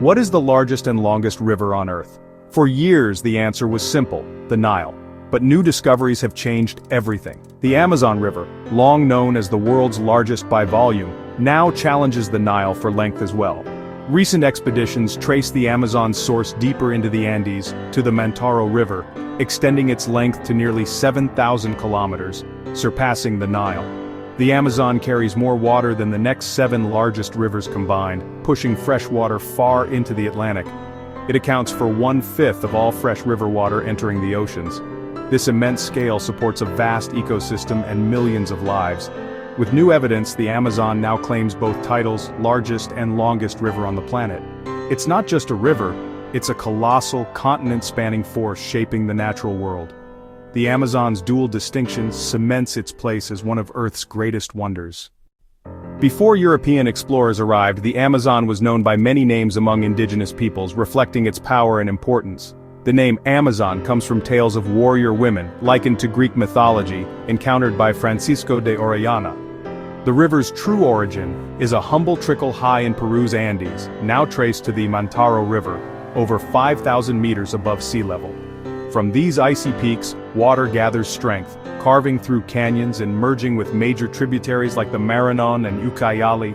What is the largest and longest river on Earth? For years the answer was simple, the Nile. But new discoveries have changed everything. The Amazon River, long known as the world's largest by volume, now challenges the Nile for length as well. Recent expeditions trace the Amazon's source deeper into the Andes, to the Mantaro River, extending its length to nearly 7,000 kilometers, surpassing the Nile. The Amazon carries more water than the next 7 largest rivers combined, pushing fresh water far into the Atlantic. It accounts for 1/5 of all fresh river water entering the oceans. This immense scale supports a vast ecosystem and millions of lives. With new evidence, the Amazon now claims both titles, largest and longest river on the planet. It's not just a river, it's a colossal, continent-spanning force shaping the natural world. The Amazon's dual distinction cements its place as one of Earth's greatest wonders. Before European explorers arrived, the Amazon was known by many names among indigenous peoples, reflecting its power and importance. The name Amazon comes from tales of warrior women, likened to Greek mythology, encountered by Francisco de Orellana. The river's true origin is a humble trickle high in Peru's Andes, now traced to the Mantaro River, over 5,000 meters above sea level. From these icy peaks, water gathers strength, carving through canyons and merging with major tributaries like the Marañón and Ucayali.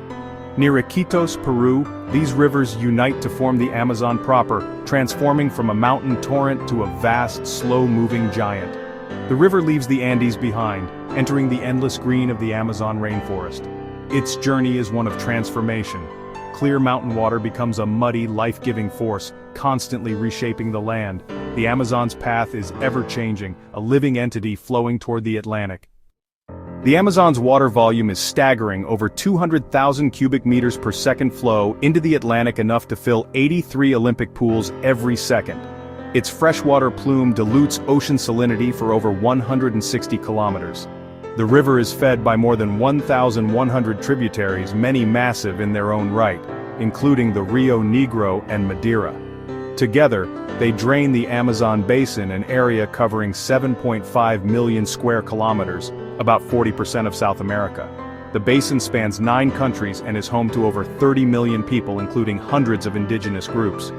Near Iquitos, Peru, these rivers unite to form the Amazon proper, transforming from a mountain torrent to a vast, slow-moving giant. The river leaves the Andes behind, entering the endless green of the Amazon rainforest. Its journey is one of transformation. Clear mountain water becomes a muddy, life-giving force, constantly reshaping the land. The Amazon's path is ever-changing, a living entity flowing toward the Atlantic. The Amazon's water volume is staggering, over 200,000 cubic meters per second flow into the Atlantic, enough to fill 83 Olympic pools every second. Its freshwater plume dilutes ocean salinity for over 160 kilometers. The river is fed by more than 1,100 tributaries, many massive in their own right, including the Rio Negro and Madeira. Together, they drain the Amazon basin, an area covering 7.5 million square kilometers, about 40% of South America. The basin spans 9 countries and is home to over 30 million people, including hundreds of indigenous groups.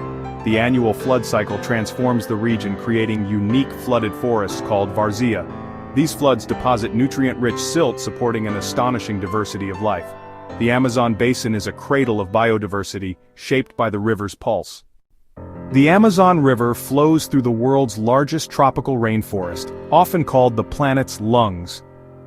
The annual flood cycle transforms the region, creating unique flooded forests called várzea. These floods deposit nutrient-rich silt, supporting an astonishing diversity of life. The Amazon basin is a cradle of biodiversity, shaped by the river's pulse. The Amazon River flows through the world's largest tropical rainforest, often called the planet's lungs.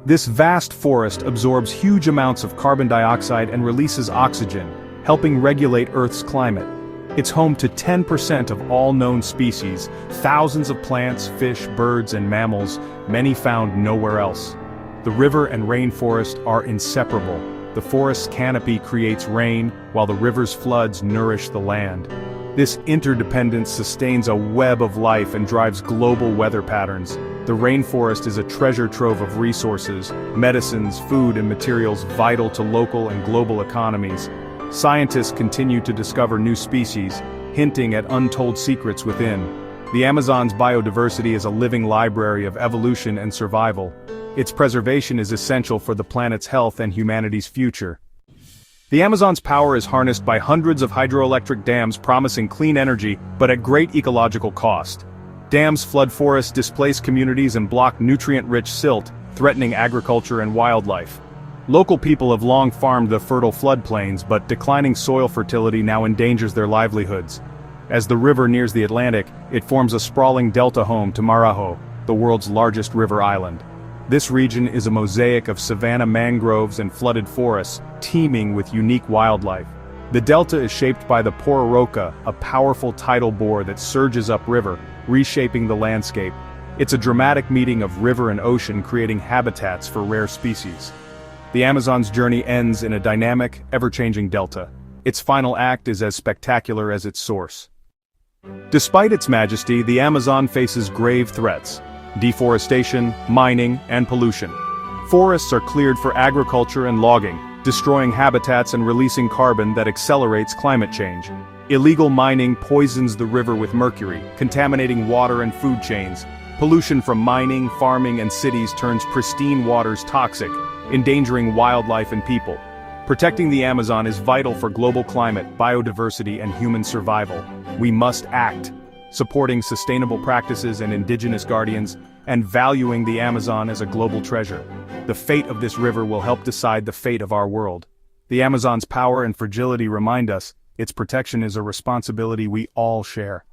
This vast forest absorbs huge amounts of carbon dioxide and releases oxygen, helping regulate Earth's climate. It's home to 10% of all known species, thousands of plants, fish, birds, and mammals, many found nowhere else. The river and rainforest are inseparable. The forest's canopy creates rain, while the river's floods nourish the land. This interdependence sustains a web of life and drives global weather patterns. The rainforest is a treasure trove of resources, medicines, food, and materials vital to local and global economies. Scientists continue to discover new species, hinting at untold secrets within. The Amazon's biodiversity is a living library of evolution and survival. Its preservation is essential for the planet's health and humanity's future. The Amazon's power is harnessed by hundreds of hydroelectric dams, promising clean energy, but at great ecological cost. Dams flood forests, displace communities, and block nutrient-rich silt, threatening agriculture and wildlife. Local people have long farmed the fertile floodplains, but declining soil fertility now endangers their livelihoods. As the river nears the Atlantic, it forms a sprawling delta home to Marajo, the world's largest river island. This region is a mosaic of savanna mangroves and flooded forests, teeming with unique wildlife. The delta is shaped by the Pororoca, a powerful tidal bore that surges upriver, reshaping the landscape. It's a dramatic meeting of river and ocean, creating habitats for rare species. The Amazon's journey ends in a dynamic, ever-changing delta. Its final act is as spectacular as its source. Despite its majesty, the Amazon faces grave threats: deforestation, mining, and pollution. Forests are cleared for agriculture and logging, destroying habitats and releasing carbon that accelerates climate change. Illegal mining poisons the river with mercury, contaminating water and food chains. Pollution from mining, farming, and cities turns pristine waters toxic, endangering wildlife and people. Protecting the Amazon is vital for global climate, biodiversity, and human survival. We must act, supporting sustainable practices and indigenous guardians, and valuing the Amazon as a global treasure. The fate of this river will help decide the fate of our world. The Amazon's power and fragility remind us, its protection is a responsibility we all share.